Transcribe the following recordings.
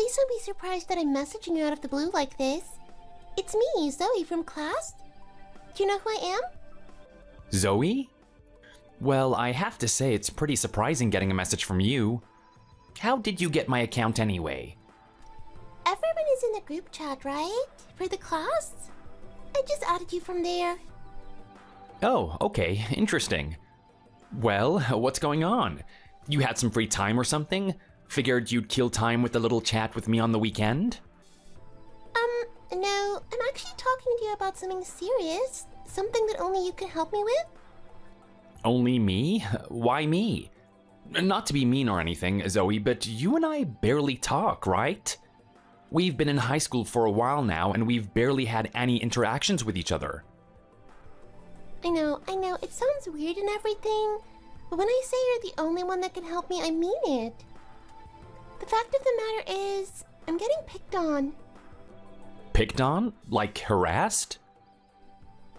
Please don't be surprised that I'm messaging you out of the blue like this. It's me, Zoe from class. Do you know who I am? Zoe? Well, I have to say it's pretty surprising getting a message from you. How did you get my account anyway? Everyone is in the group chat, right? For the class? I just added you from there. Oh, okay, interesting. Well, what's going on? You had some free time or something? Figured you'd kill time with a little chat with me on the weekend? No, I'm actually talking to you about something serious. Something that only you can help me with. Only me? Why me? Not to be mean or anything, Zoe, but you and I barely talk, right? We've been in high school for a while now, and we've barely had any interactions with each other. I know, it sounds weird and everything, but when I say you're the only one that can help me, I mean it. The fact of the matter is, I'm getting picked on. Picked on? Like harassed?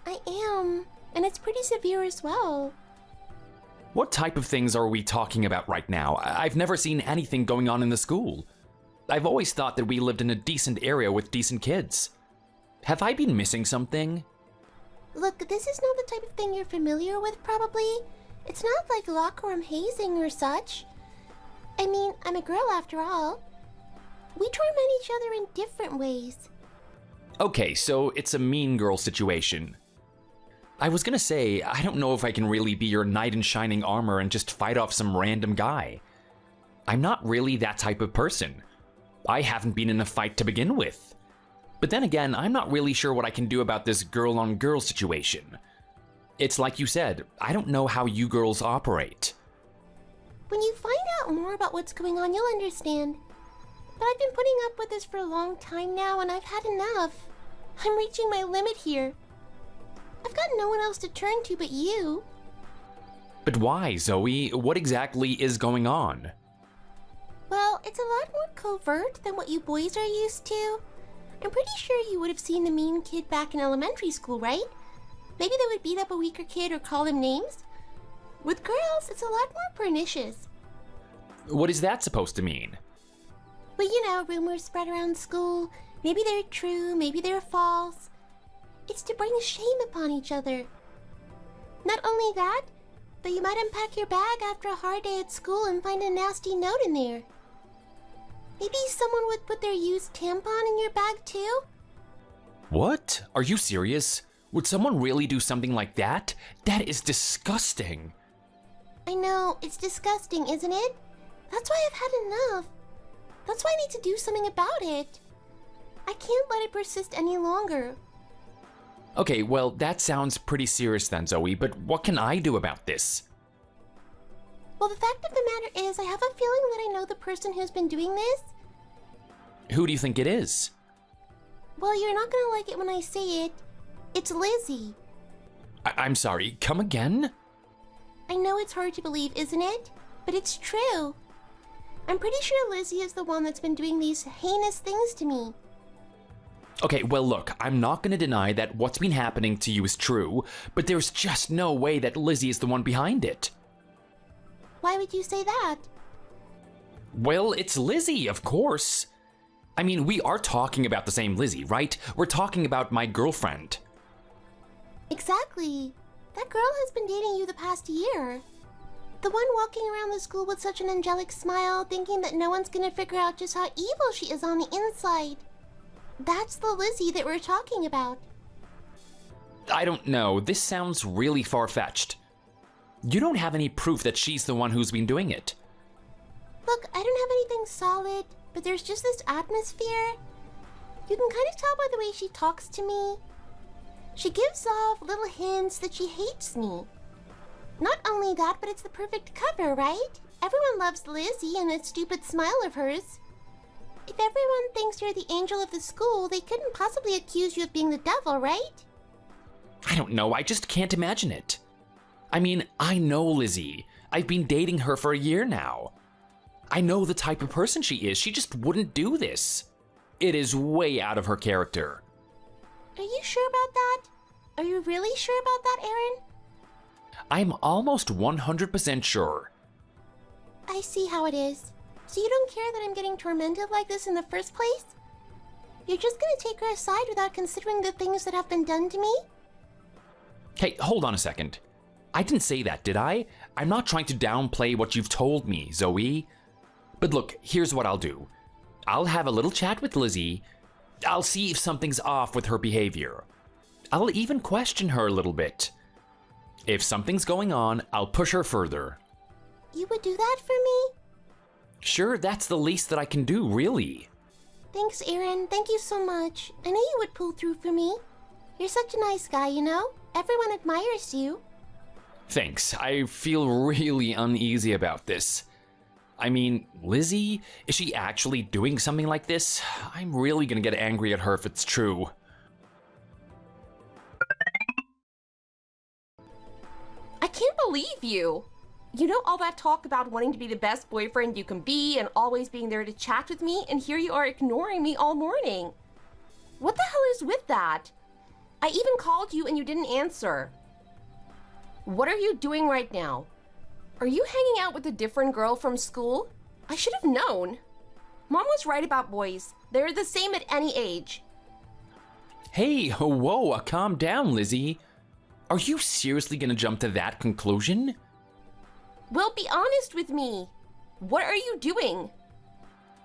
I am, and it's pretty severe as well. What type of things are we talking about right now? I've never seen anything going on in the school. I've always thought that we lived in a decent area with decent kids. Have I been missing something? Look, this is not the type of thing you're familiar with, probably. It's not like locker room hazing or such. I mean, I'm a girl after all. We torment each other in different ways. Okay, so it's a mean girl situation. I was gonna say, I don't know if I can really be your knight in shining armor and just fight off some random guy. I'm not really that type of person. I haven't been in a fight to begin with. But then again, I'm not really sure what I can do about this girl-on-girl situation. It's like you said, I don't know how you girls operate. When you find out more about what's going on, you'll understand. But I've been putting up with this for a long time now, and I've had enough. I'm reaching my limit here. I've got no one else to turn to but you. But why, Zoe? What exactly is going on? Well, it's a lot more covert than what you boys are used to. I'm pretty sure you would have seen the mean kid back in elementary school, right? Maybe they would beat up a weaker kid or call him names. With girls, it's a lot more pernicious. What is that supposed to mean? Well, you know, rumors spread around school. Maybe they're true, maybe they're false. It's to bring shame upon each other. Not only that, but you might unpack your bag after a hard day at school and find a nasty note in there. Maybe someone would put their used tampon in your bag too? What? Are you serious? Would someone really do something like that? That is disgusting. I know, it's disgusting, isn't it? That's why I've had enough. That's why I need to do something about it. I can't let it persist any longer. Okay, well, that sounds pretty serious then, Zoe, but what can I do about this? Well, the fact of the matter is, I have a feeling that I know the person who's been doing this. Who do you think it is? Well, you're not gonna like it when I say it. It's Lizzie. I'm sorry, come again? I know it's hard to believe, isn't it? But it's true. I'm pretty sure Lizzie is the one that's been doing these heinous things to me. Okay, well look, I'm not gonna deny that what's been happening to you is true, but there's just no way that Lizzie is the one behind it. Why would you say that? Well, it's Lizzie, of course. I mean, we are talking about the same Lizzie, right? We're talking about my girlfriend. Exactly. That girl has been dating you the past year. The one walking around the school with such an angelic smile, thinking that no one's gonna figure out just how evil she is on the inside. That's the Lizzie that we're talking about. I don't know, this sounds really far-fetched. You don't have any proof that she's the one who's been doing it. Look, I don't have anything solid, but there's just this atmosphere. You can kind of tell by the way she talks to me. She gives off little hints that she hates me. Not only that, but it's the perfect cover, right? Everyone loves Lizzie and that stupid smile of hers. If everyone thinks you're the angel of the school, they couldn't possibly accuse you of being the devil, right? I don't know, I just can't imagine it. I mean, I know Lizzie. I've been dating her for a year now. I know the type of person she is. She just wouldn't do this. It is way out of her character. Are you sure about that? Are you really sure about that, Aaron? I'm almost 100% sure. I see how it is. So you don't care that I'm getting tormented like this in the first place? You're just gonna take her aside without considering the things that have been done to me? Hey, hold on a second. I didn't say that, did I? I'm not trying to downplay what you've told me, Zoe. But look, here's what I'll do. I'll have a little chat with Lizzie. I'll see if something's off with her behavior. I'll even question her a little bit. If something's going on, I'll push her further. You would do that for me? Sure, that's the least that I can do, really. Thanks, Aaron. Thank you so much. I know you would pull through for me. You're such a nice guy, you know? Everyone admires you. Thanks. I feel really uneasy about this. I mean, Lizzie, is she actually doing something like this? I'm really gonna get angry at her if it's true. I can't believe you! You know all that talk about wanting to be the best boyfriend you can be and always being there to chat with me, and here you are ignoring me all morning. What the hell is with that? I even called you and you didn't answer. What are you doing right now? Are you hanging out with a different girl from school? I should have known. Mom was right about boys. They're the same at any age. Hey, whoa, calm down, Lizzie. Are you seriously gonna jump to that conclusion? Well, be honest with me. What are you doing?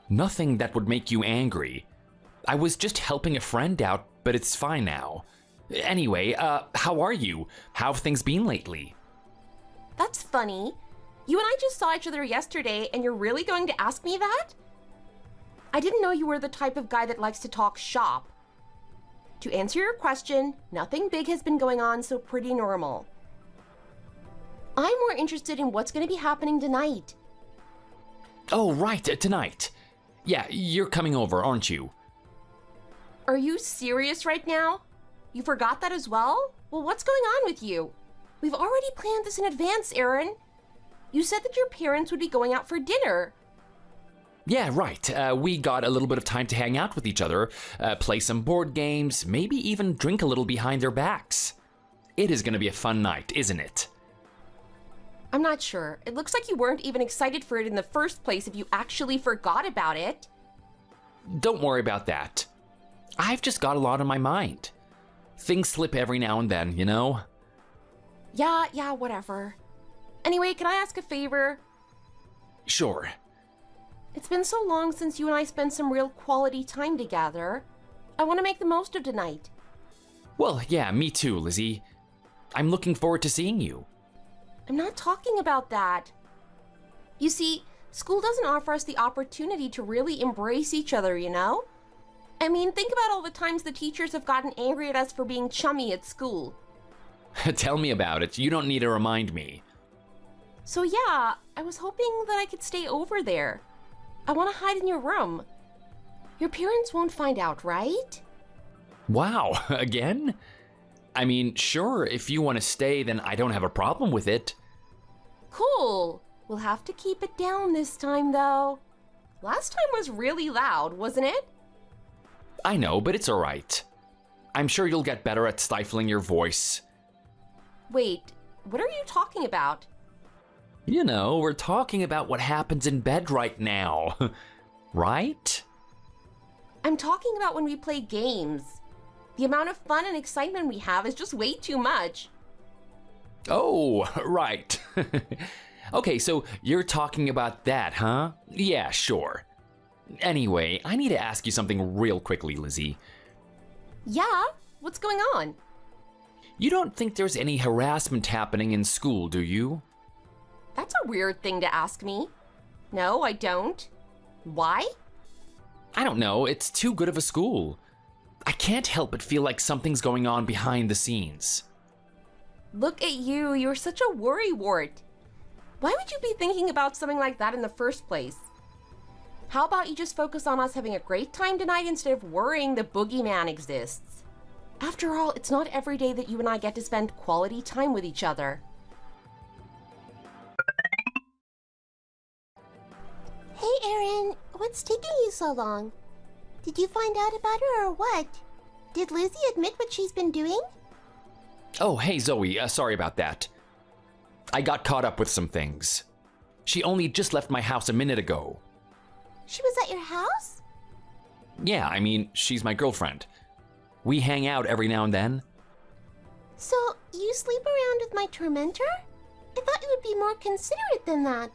Nothing that would make you angry. I was just helping a friend out, but it's fine now. Anyway, how are you? How have things been lately? That's funny. You and I just saw each other yesterday, and you're really going to ask me that? I didn't know you were the type of guy that likes to talk shop. To answer your question, nothing big has been going on, so pretty normal. I'm more interested in what's going to be happening tonight. Oh, right, tonight. Yeah, you're coming over, aren't you? Are you serious right now? You forgot that as well? Well, what's going on with you? We've already planned this in advance, Aaron. You said that your parents would be going out for dinner. Yeah, right. We got a little bit of time to hang out with each other, play some board games, maybe even drink a little behind their backs. It is going to be a fun night, isn't it? I'm not sure. It looks like you weren't even excited for it in the first place if you actually forgot about it. Don't worry about that. I've just got a lot on my mind. Things slip every now and then, you know? Yeah, whatever. Anyway, can I ask a favor? Sure. It's been so long since you and I spent some real quality time together. I want to make the most of tonight. Well, yeah, me too, Lizzie. I'm looking forward to seeing you. I'm not talking about that. You see, school doesn't offer us the opportunity to really embrace each other, you know? I mean, think about all the times the teachers have gotten angry at us for being chummy at school. Tell me about it. You don't need to remind me. So yeah, I was hoping that I could stay over there. I want to hide in your room. Your parents won't find out, right? Wow, again? I mean, sure, if you want to stay, then I don't have a problem with it. Cool. We'll have to keep it down this time, though. Last time was really loud, wasn't it? I know, but it's alright. I'm sure you'll get better at stifling your voice. Wait, what are you talking about? You know, we're talking about what happens in bed right now. Right? I'm talking about when we play games. The amount of fun and excitement we have is just way too much. Oh, right. Okay, so you're talking about that, huh? Yeah, sure. Anyway, I need to ask you something real quickly, Lizzie. Yeah? What's going on? You don't think there's any harassment happening in school, do you? That's a weird thing to ask me. No, I don't. Why? I don't know, it's too good of a school. I can't help but feel like something's going on behind the scenes. Look at you, you're such a worrywart. Why would you be thinking about something like that in the first place? How about you just focus on us having a great time tonight instead of worrying the boogeyman exists? After all, it's not every day that you and I get to spend quality time with each other. Hey, Aaron, what's taking you so long? Did you find out about her or what? Did Lizzie admit what she's been doing? Oh, hey Zoe, sorry about that. I got caught up with some things. She only just left my house a minute ago. She was at your house? Yeah, I mean, she's my girlfriend. We hang out every now and then. So, you sleep around with my tormentor? I thought you would be more considerate than that.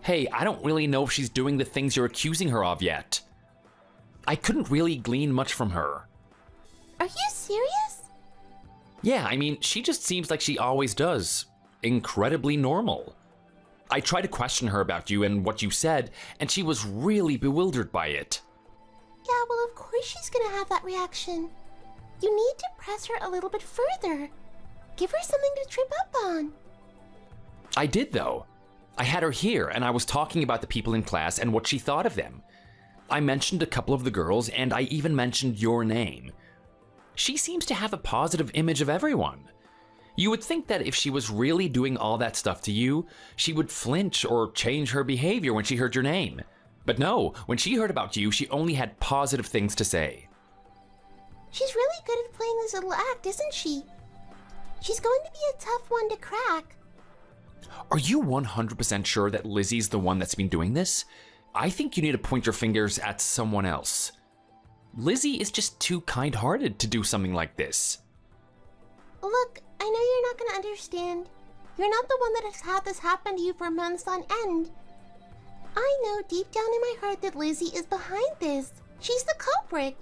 Hey, I don't really know if she's doing the things you're accusing her of yet. I couldn't really glean much from her. Are you serious? Yeah, I mean, she just seems like she always does. Incredibly normal. I tried to question her about you and what you said, and she was really bewildered by it. Yeah, well, of course she's gonna have that reaction. You need to press her a little bit further. Give her something to trip up on. I did, though. I had her here, and I was talking about the people in class and what she thought of them. I mentioned a couple of the girls, and I even mentioned your name. She seems to have a positive image of everyone. You would think that if she was really doing all that stuff to you, she would flinch or change her behavior when she heard your name. But no, when she heard about you, she only had positive things to say. She's really good at playing this little act, isn't she? She's going to be a tough one to crack. Are you 100% sure that Lizzie's the one that's been doing this? I think you need to point your fingers at someone else. Lizzie is just too kind-hearted to do something like this. Look, I know you're not going to understand. You're not the one that has had this happen to you for months on end. I know deep down in my heart that Lizzie is behind this. She's the culprit.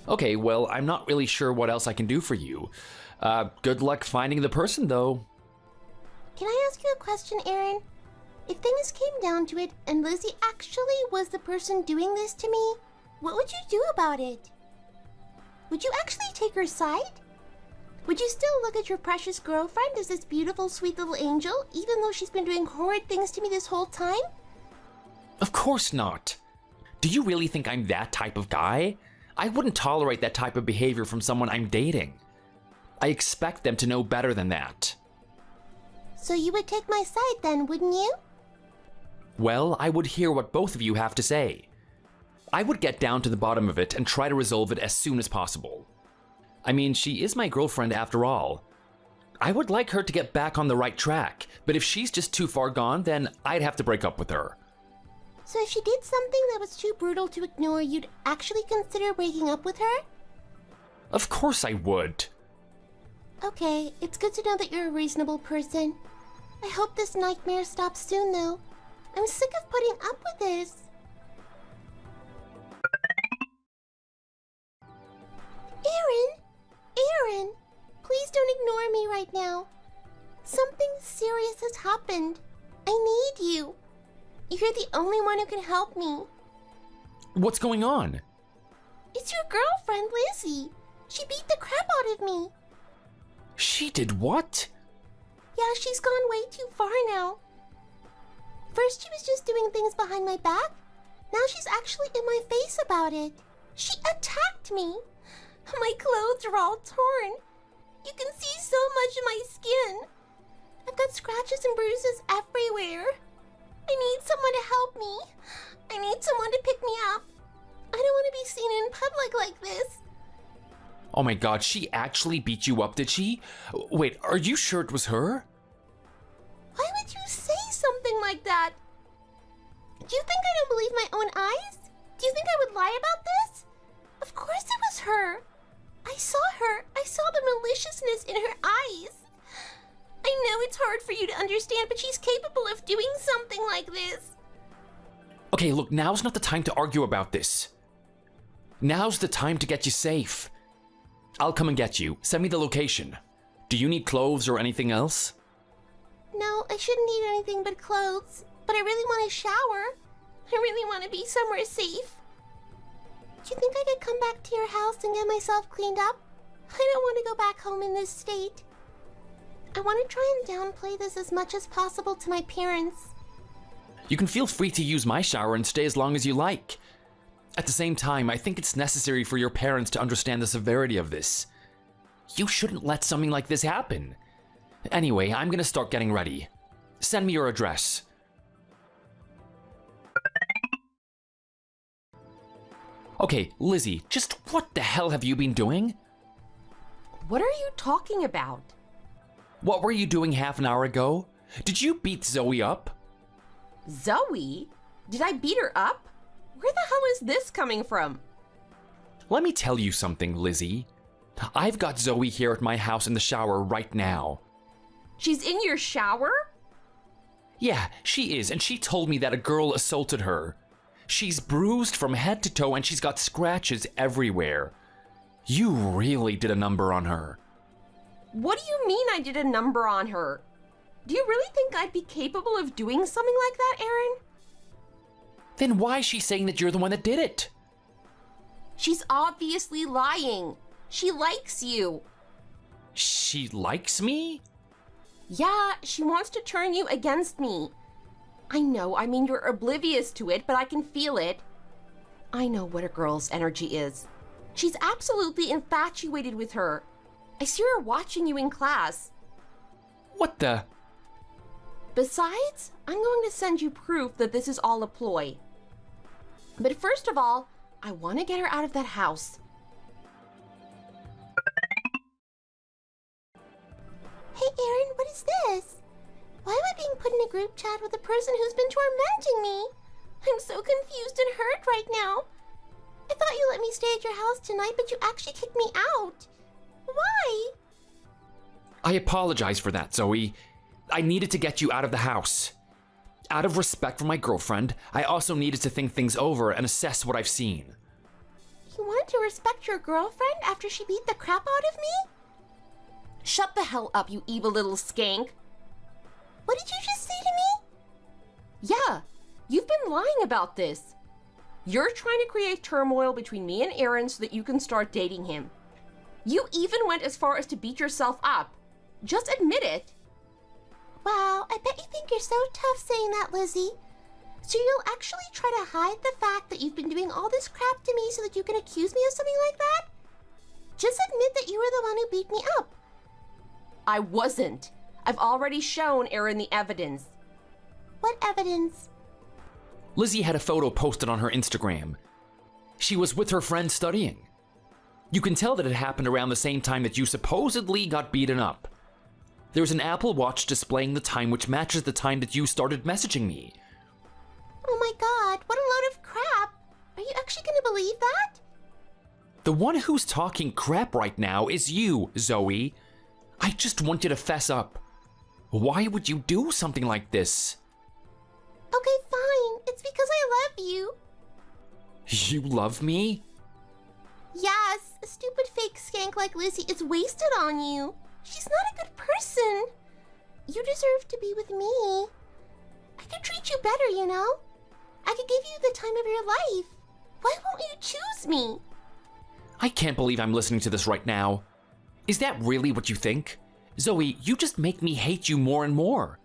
Okay, well, I'm not really sure what else I can do for you. Good luck finding the person, though. Can I ask you a question, Aaron? If things came down to it and Lizzie actually was the person doing this to me, what would you do about it? Would you actually take her side? Would you still look at your precious girlfriend as this beautiful, sweet little angel, even though she's been doing horrid things to me this whole time? Of course not. Do you really think I'm that type of guy? I wouldn't tolerate that type of behavior from someone I'm dating. I expect them to know better than that. So you would take my side then, wouldn't you? Well, I would hear what both of you have to say. I would get down to the bottom of it and try to resolve it as soon as possible. I mean, she is my girlfriend after all. I would like her to get back on the right track, but if she's just too far gone, then I'd have to break up with her. So if she did something that was too brutal to ignore, you'd actually consider breaking up with her? Of course I would. Okay, it's good to know that you're a reasonable person. I hope this nightmare stops soon, though. I'm sick of putting up with this. Aaron, please don't ignore me right now. Something serious has happened. I need you. You're the only one who can help me. What's going on? It's your girlfriend, Lizzie. She beat the crap out of me. She did what? Yeah, she's gone way too far now. First she was just doing things behind my back. Now she's actually in my face about it. She attacked me. My clothes are all torn. You can see so much of my skin. I've got scratches and bruises everywhere. I need someone to help me. I need someone to pick me up. I don't want to be seen in public like this. Oh my god, she actually beat you up, did she? Wait, are you sure it was her? Why would you say something like that? Do you think I don't believe my own eyes? Do you think I would lie about this? Of course it was her. I saw her. I saw the maliciousness in her eyes. I know it's hard for you to understand, but she's capable of doing something like this. Okay, look, now's not the time to argue about this. Now's the time to get you safe. I'll come and get you. Send me the location. Do you need clothes or anything else? No, I shouldn't need anything but clothes. But I really want to shower. I really want to be somewhere safe. Do you think I could come back to your house and get myself cleaned up? I don't want to go back home in this state. I want to try and downplay this as much as possible to my parents. You can feel free to use my shower and stay as long as you like. At the same time, I think it's necessary for your parents to understand the severity of this. You shouldn't let something like this happen. Anyway, I'm gonna start getting ready. Send me your address. Okay, Lizzie, just what the hell have you been doing? What are you talking about? What were you doing half an hour ago? Did you beat Zoe up? Zoe? Did I beat her up? Where the hell is this coming from? Let me tell you something, Lizzie. I've got Zoe here at my house in the shower right now. She's in your shower? Yeah, she is, and she told me that a girl assaulted her. She's bruised from head to toe and she's got scratches everywhere. You really did a number on her. What do you mean I did a number on her? Do you really think I'd be capable of doing something like that, Aaron? Then why is she saying that you're the one that did it? She's obviously lying. She likes you. She likes me? Yeah, she wants to turn you against me. I know, I mean, you're oblivious to it, but I can feel it. I know what a girl's energy is. She's absolutely infatuated with her. I see her watching you in class. What the? Besides, I'm going to send you proof that this is all a ploy. But first of all, I want to get her out of that house. Hey, Aaron, what is this? Why am I being put in a group chat with a person who's been tormenting me? I'm so confused and hurt right now. I thought you let me stay at your house tonight, but you actually kicked me out. Why? I apologize for that, Zoe. I needed to get you out of the house. Out of respect for my girlfriend, I also needed to think things over and assess what I've seen. You wanted to respect your girlfriend after she beat the crap out of me? Shut the hell up, you evil little skank. What did you just say to me? Yeah, you've been lying about this. You're trying to create turmoil between me and Aaron so that you can start dating him. You even went as far as to beat yourself up. Just admit it. Wow, I bet you think you're so tough saying that, Lizzie. So you'll actually try to hide the fact that you've been doing all this crap to me so that you can accuse me of something like that? Just admit that you were the one who beat me up. I wasn't. I've already shown Aaron the evidence. What evidence? Lizzie had a photo posted on her Instagram. She was with her friend studying. You can tell that it happened around the same time that you supposedly got beaten up. There's an Apple Watch displaying the time which matches the time that you started messaging me. Oh my god, what a load of crap. Are you actually going to believe that? The one who's talking crap right now is you, Zoe. I just want you to fess up. Why would you do something like this? Okay, fine. It's because I love you. You love me? Yes, a stupid fake skank like Lizzie is wasted on you. She's not a good person. You deserve to be with me. I could treat you better, you know? I could give you the time of your life. Why won't you choose me? I can't believe I'm listening to this right now. Is that really what you think? Zoe, you just make me hate you more and more.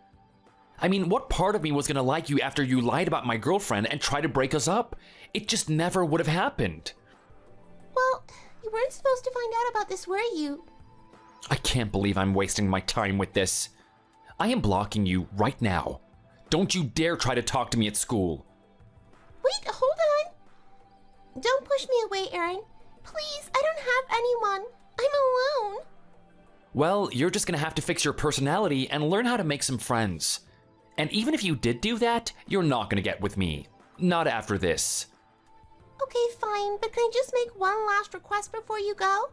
I mean, what part of me was gonna like you after you lied about my girlfriend and tried to break us up? It just never would have happened. Well, you weren't supposed to find out about this, were you? I can't believe I'm wasting my time with this. I am blocking you right now. Don't you dare try to talk to me at school. Wait, hold on. Don't push me away, Aaron. Please, I don't have anyone. I'm alone. Well, you're just gonna have to fix your personality and learn how to make some friends. And even if you did do that, you're not gonna get with me. Not after this. Okay, fine, but can I just make one last request before you go?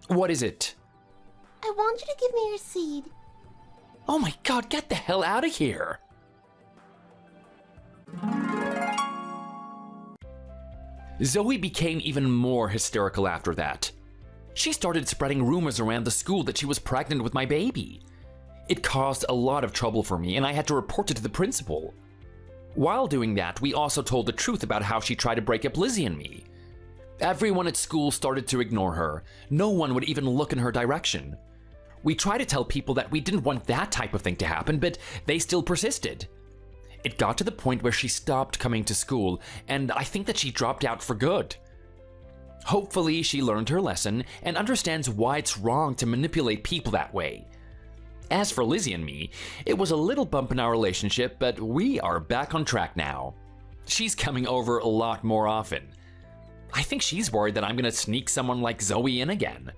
What is it? I want you to give me your seed. Oh my god, get the hell out of here! Zoe became even more hysterical after that. She started spreading rumors around the school that she was pregnant with my baby. It caused a lot of trouble for me, and I had to report it to the principal. While doing that, we also told the truth about how she tried to break up Lizzie and me. Everyone at school started to ignore her. No one would even look in her direction. We tried to tell people that we didn't want that type of thing to happen, but they still persisted. It got to the point where she stopped coming to school, and I think that she dropped out for good. Hopefully, she learned her lesson and understands why it's wrong to manipulate people that way. As for Lizzie and me, it was a little bump in our relationship, but we are back on track now. She's coming over a lot more often. I think she's worried that I'm gonna sneak someone like Zoe in again.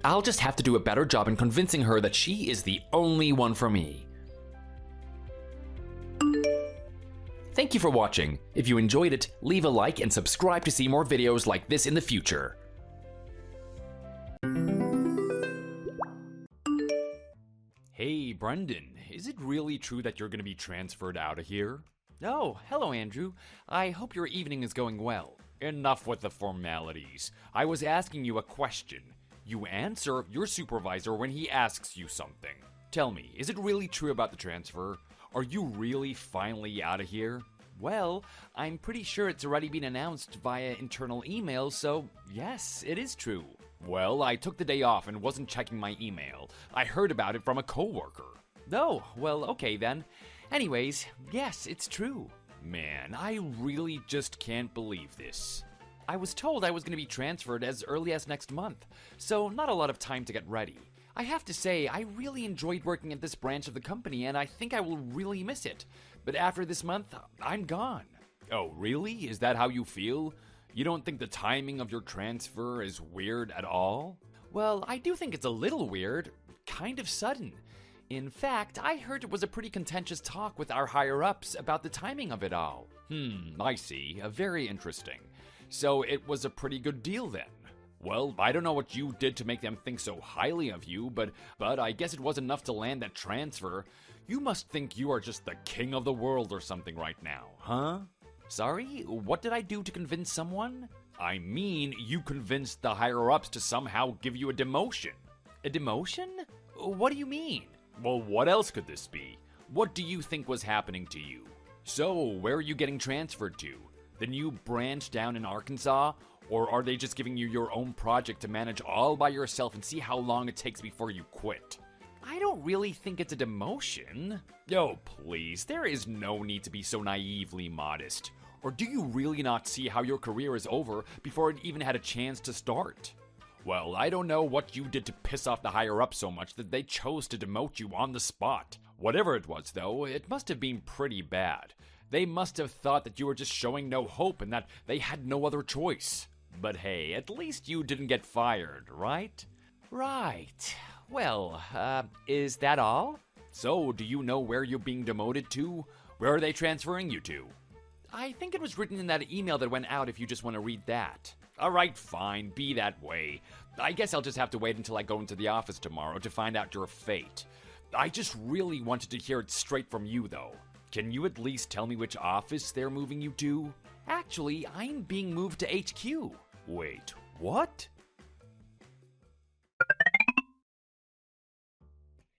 I'll just have to do a better job in convincing her that she is the only one for me. Thank you for watching. If you enjoyed it, leave a like and subscribe to see more videos like this in the future. Hey, Brendan, is it really true that you're going to be transferred out of here? Oh, hello, Andrew. I hope your evening is going well. Enough with the formalities. I was asking you a question. You answer your supervisor when he asks you something. Tell me, is it really true about the transfer? Are you really finally out of here? Well, I'm pretty sure it's already been announced via internal email, so yes, it is true. Well, I took the day off and wasn't checking my email. I heard about it from a coworker. Oh, well, okay then. Anyways, yes, it's true. Man, I really just can't believe this. I was told I was going to be transferred as early as next month, so not a lot of time to get ready. I have to say, I really enjoyed working at this branch of the company, and I think I will really miss it. But after this month, I'm gone. Oh, really? Is that how you feel? You don't think the timing of your transfer is weird at all? Well, I do think it's a little weird, kind of sudden. In fact, I heard it was a pretty contentious talk with our higher-ups about the timing of it all. I see. Very interesting. So it was a pretty good deal then. Well, I don't know what you did to make them think so highly of you, but I guess it was enough to land that transfer. You must think you are just the king of the world or something right now, huh? Sorry, what did I do to convince someone? I mean, you convinced the higher-ups to somehow give you a demotion. A demotion? What do you mean? Well, what else could this be? What do you think was happening to you? So, where are you getting transferred to? The new branch down in Arkansas? Or are they just giving you your own project to manage all by yourself and see how long it takes before you quit? I don't really think it's a demotion. Oh, please, there is no need to be so naively modest. Or do you really not see how your career is over before it even had a chance to start? Well, I don't know what you did to piss off the higher-up so much that they chose to demote you on the spot. Whatever it was, though, it must have been pretty bad. They must have thought that you were just showing no hope and that they had no other choice. But hey, at least you didn't get fired, right? Right. Well, is that all? So, do you know where you're being demoted to? Where are they transferring you to? I think it was written in that email that went out if you just want to read that. Alright, fine, be that way. I guess I'll just have to wait until I go into the office tomorrow to find out your fate. I just really wanted to hear it straight from you, though. Can you at least tell me which office they're moving you to? Actually, I'm being moved to HQ. Wait, what?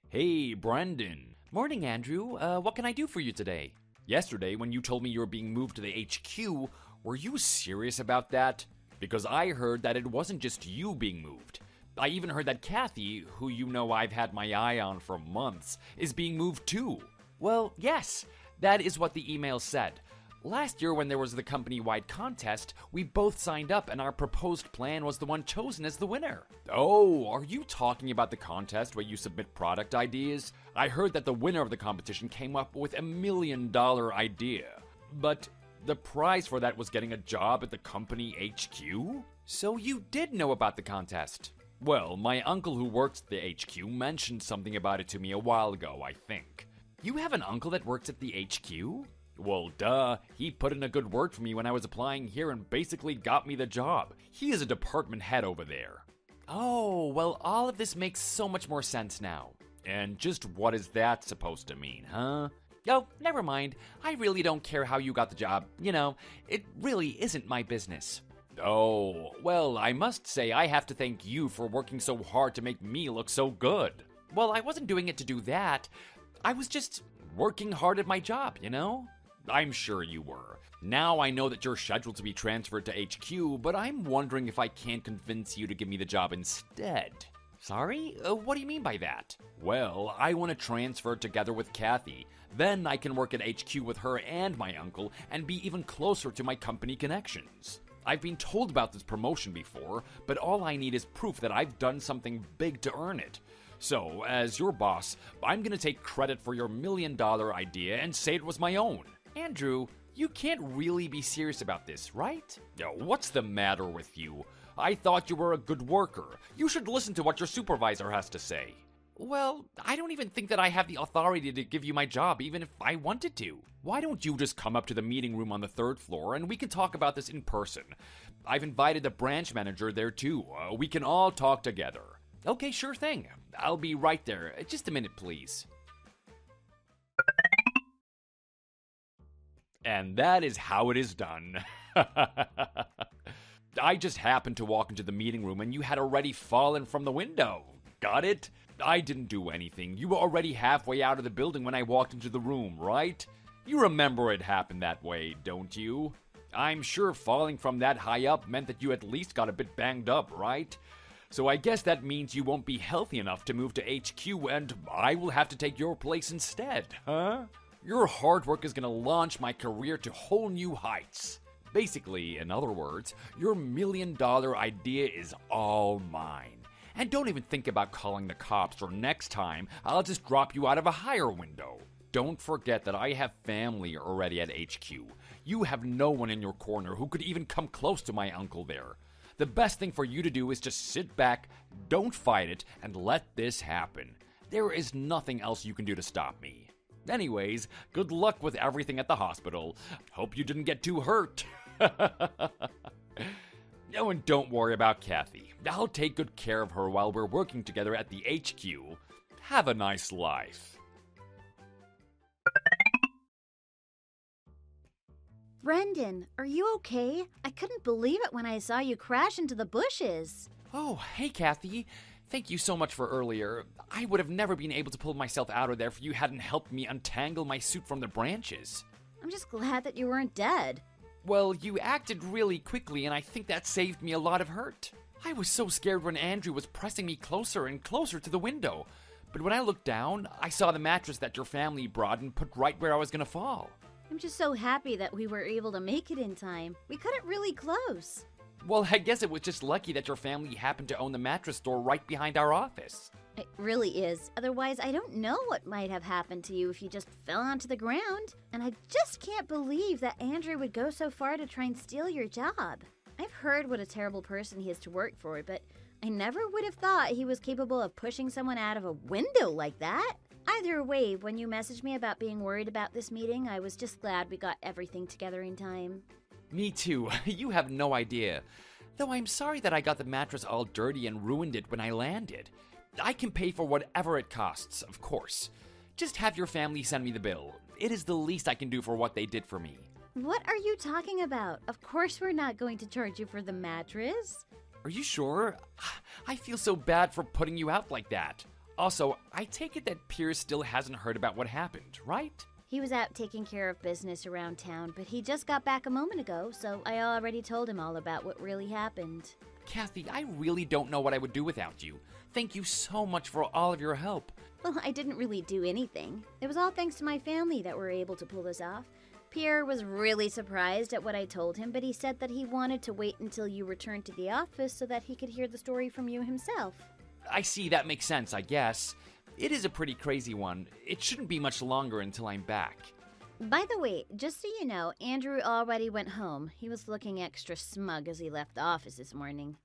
Hey, Brendan. Morning, Andrew. What can I do for you today? Yesterday, when you told me you were being moved to the HQ, were you serious about that? Because I heard that it wasn't just you being moved. I even heard that Kathy, who you know I've had my eye on for months, is being moved too. Well, yes, that is what the email said. Last year when there was the company-wide contest, we both signed up and our proposed plan was the one chosen as the winner. Oh, are you talking about the contest where you submit product ideas? I heard that the winner of the competition came up with $1 million idea. But the prize for that was getting a job at the company HQ? So you did know about the contest? Well, my uncle who works at the HQ mentioned something about it to me a while ago, I think. You have an uncle that works at the HQ? Well, duh. He put in a good word for me when I was applying here and basically got me the job. He is a department head over there. Oh, well, all of this makes so much more sense now. And just what is that supposed to mean, huh? Oh, never mind. I really don't care how you got the job. You know, it really isn't my business. Oh, well, I must say I have to thank you for working so hard to make me look so good. Well, I wasn't doing it to do that. I was just working hard at my job, you know? I'm sure you were. Now I know that you're scheduled to be transferred to HQ, but I'm wondering if I can't convince you to give me the job instead. Sorry? What do you mean by that? Well, I want to transfer together with Kathy. Then I can work at HQ with her and my uncle and be even closer to my company connections. I've been told about this promotion before, but all I need is proof that I've done something big to earn it. So, as your boss, I'm gonna take credit for your $1 million idea and say it was my own. Andrew, you can't really be serious about this, right? What's the matter with you? I thought you were a good worker. You should listen to what your supervisor has to say. Well, I don't even think that I have the authority to give you my job, even if I wanted to. Why don't you just come up to the meeting room on the 3rd floor and we can talk about this in person? I've invited the branch manager there too. We can all talk together. Okay, sure thing. I'll be right there. Just a minute, please. And that is how it is done. I just happened to walk into the meeting room and you had already fallen from the window. Got it? I didn't do anything. You were already halfway out of the building when I walked into the room, right? You remember it happened that way, don't you? I'm sure falling from that high up meant that you at least got a bit banged up, right? So I guess that means you won't be healthy enough to move to HQ and I will have to take your place instead, huh? Your hard work is gonna launch my career to whole new heights. Basically, in other words, your $1 million idea is all mine. And don't even think about calling the cops, or next time, I'll just drop you out of a higher window. Don't forget that I have family already at HQ. You have no one in your corner who could even come close to my uncle there. The best thing for you to do is just sit back, don't fight it, and let this happen. There is nothing else you can do to stop me. Anyways, good luck with everything at the hospital. Hope you didn't get too hurt. No, and don't worry about Kathy. I'll take good care of her while we're working together at the HQ. Have a nice life. Brendan, are you okay? I couldn't believe it when I saw you crash into the bushes. Oh, hey, Kathy. Thank you so much for earlier. I would have never been able to pull myself out of there if you hadn't helped me untangle my suit from the branches. I'm just glad that you weren't dead. Well, you acted really quickly, and I think that saved me a lot of hurt. I was so scared when Andrew was pressing me closer and closer to the window. But when I looked down, I saw the mattress that your family brought and put right where I was gonna fall. I'm just so happy that we were able to make it in time. We cut it really close. Well, I guess it was just lucky that your family happened to own the mattress store right behind our office. It really is. Otherwise, I don't know what might have happened to you if you just fell onto the ground. And I just can't believe that Andrew would go so far to try and steal your job. I've heard what a terrible person he is to work for, but I never would have thought he was capable of pushing someone out of a window like that. Either way, when you messaged me about being worried about this meeting, I was just glad we got everything together in time. Me too. You have no idea. Though I'm sorry that I got the mattress all dirty and ruined it when I landed. I can pay for whatever it costs, of course. Just have your family send me the bill. It is the least I can do for what they did for me. What are you talking about? Of course we're not going to charge you for the mattress. Are you sure? I feel so bad for putting you out like that. Also, I take it that Pierce still hasn't heard about what happened, right? He was out taking care of business around town, but he just got back a moment ago, so I already told him all about what really happened. Kathy, I really don't know what I would do without you. Thank you so much for all of your help. Well, I didn't really do anything. It was all thanks to my family that we're able to pull this off. Pierre was really surprised at what I told him, but he said that he wanted to wait until you returned to the office so that he could hear the story from you himself. I see, that makes sense, I guess. It is a pretty crazy one. It shouldn't be much longer until I'm back. By the way, just so you know, Andrew already went home. He was looking extra smug as he left the office this morning.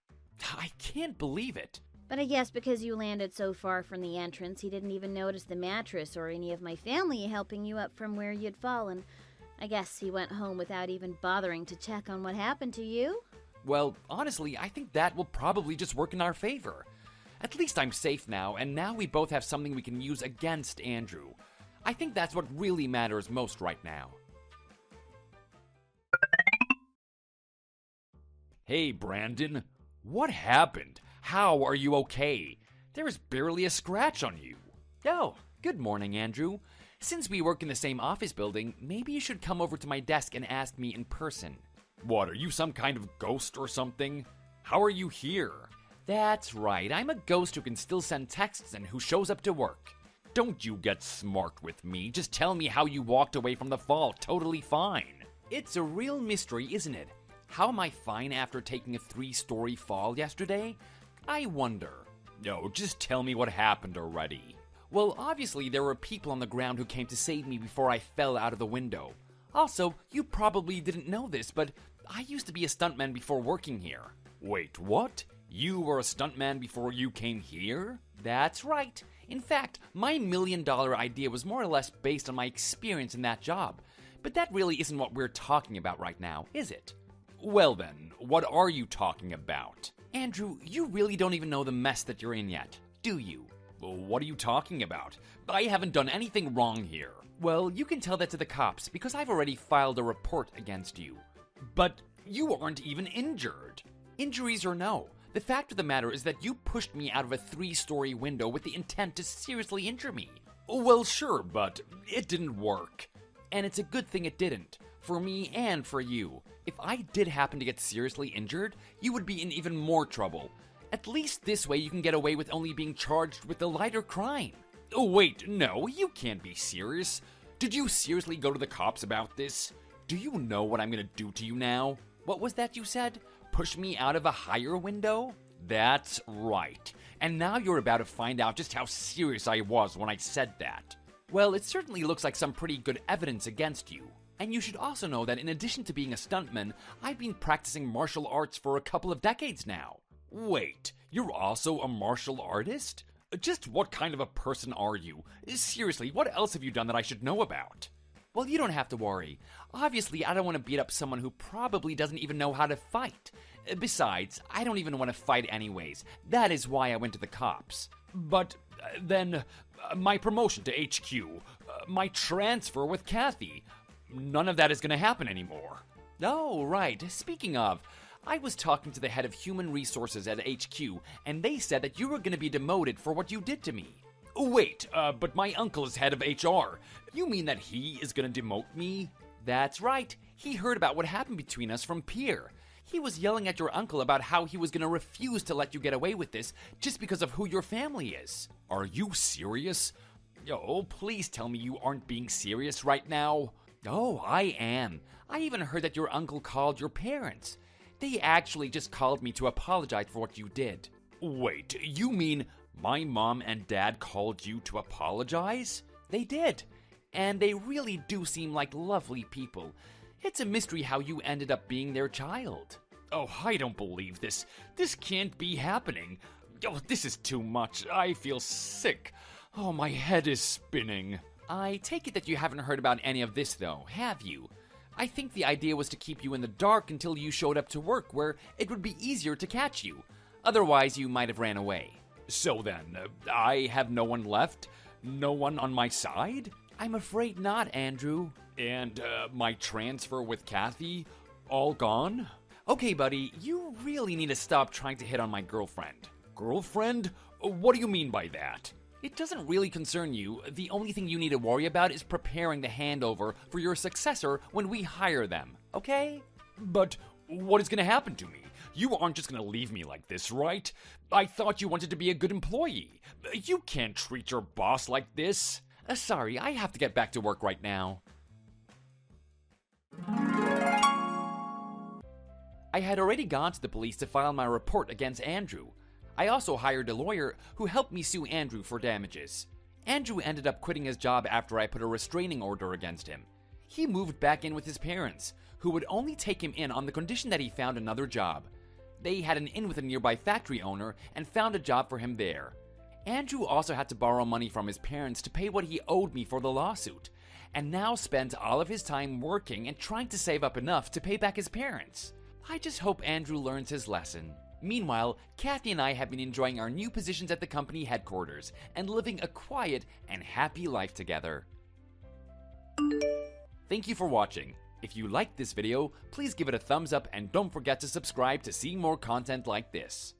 I can't believe it. But I guess because you landed so far from the entrance, he didn't even notice the mattress or any of my family helping you up from where you'd fallen. I guess he went home without even bothering to check on what happened to you. Well, honestly, I think that will probably just work in our favor. At least I'm safe now, and now we both have something we can use against Andrew. I think that's what really matters most right now. Hey, Brandon. What happened? How are you okay? There is barely a scratch on you. Oh, good morning, Andrew. Since we work in the same office building, maybe you should come over to my desk and ask me in person. What, are you some kind of ghost or something? How are you here? That's right, I'm a ghost who can still send texts and who shows up to work. Don't you get smart with me, just tell me how you walked away from the fall totally fine. It's a real mystery, isn't it? How am I fine after taking a 3-story fall yesterday? I wonder. No, just tell me what happened already. Well, obviously there were people on the ground who came to save me before I fell out of the window. Also, you probably didn't know this, but I used to be a stuntman before working here. Wait, what? You were a stuntman before you came here? That's right. In fact, my $1 million idea was more or less based on my experience in that job. But that really isn't what we're talking about right now, is it? Well then, what are you talking about? Andrew, you really don't even know the mess that you're in yet, do you? Well, what are you talking about? I haven't done anything wrong here. Well, you can tell that to the cops because I've already filed a report against you. But you aren't even injured. Injuries or no, the fact of the matter is that you pushed me out of a 3-story window with the intent to seriously injure me. Well, sure, but it didn't work. And it's a good thing it didn't, for me and for you. If I did happen to get seriously injured, you would be in even more trouble. At least this way you can get away with only being charged with the lighter crime. Oh wait, no, you can't be serious. Did you seriously go to the cops about this? Do you know what I'm gonna do to you now? What was that you said? Push me out of a higher window? That's right. And now you're about to find out just how serious I was when I said that. Well, it certainly looks like some pretty good evidence against you. And you should also know that in addition to being a stuntman, I've been practicing martial arts for a couple of decades now. Wait, you're also a martial artist? Just what kind of a person are you? Seriously, what else have you done that I should know about? Well, you don't have to worry. Obviously, I don't want to beat up someone who probably doesn't even know how to fight. Besides, I don't even want to fight anyways. That is why I went to the cops. But then, my promotion to HQ, my transfer with Kathy, none of that is going to happen anymore. Oh, right. Speaking of, I was talking to the head of human resources at HQ, and they said that you were going to be demoted for what you did to me. Wait, but my uncle is head of HR. You mean that he is going to demote me? That's right. He heard about what happened between us from Pierre. He was yelling at your uncle about how he was going to refuse to let you get away with this just because of who your family is. Are you serious? Oh, please tell me you aren't being serious right now. Oh, I am. I even heard that your uncle called your parents. They actually just called me to apologize for what you did. Wait, you mean my mom and dad called you to apologize? They did. And they really do seem like lovely people. It's a mystery how you ended up being their child. Oh, I don't believe this. This can't be happening. Oh, this is too much. I feel sick. Oh, my head is spinning. I take it that you haven't heard about any of this, though, have you? I think the idea was to keep you in the dark until you showed up to work, where it would be easier to catch you. Otherwise, you might have ran away. So then, I have no one left? No one on my side? I'm afraid not, Andrew. And my transfer with Kathy? All gone? Okay, buddy, you really need to stop trying to hit on my girlfriend. Girlfriend? What do you mean by that? It doesn't really concern you. The only thing you need to worry about is preparing the handover for your successor when we hire them, okay? But what is going to happen to me? You aren't just going to leave me like this, right? I thought you wanted to be a good employee. You can't treat your boss like this. Sorry, I have to get back to work right now. I had already gone to the police to file my report against Andrew. I also hired a lawyer who helped me sue Andrew for damages. Andrew ended up quitting his job after I put a restraining order against him. He moved back in with his parents, who would only take him in on the condition that he found another job. They had an in with a nearby factory owner and found a job for him there. Andrew also had to borrow money from his parents to pay what he owed me for the lawsuit, and now spends all of his time working and trying to save up enough to pay back his parents. I just hope Andrew learns his lesson. Meanwhile, Kathy and I have been enjoying our new positions at the company headquarters and living a quiet and happy life together. Thank you for watching. If you liked this video, please give it a thumbs up and don't forget to subscribe to see more content like this.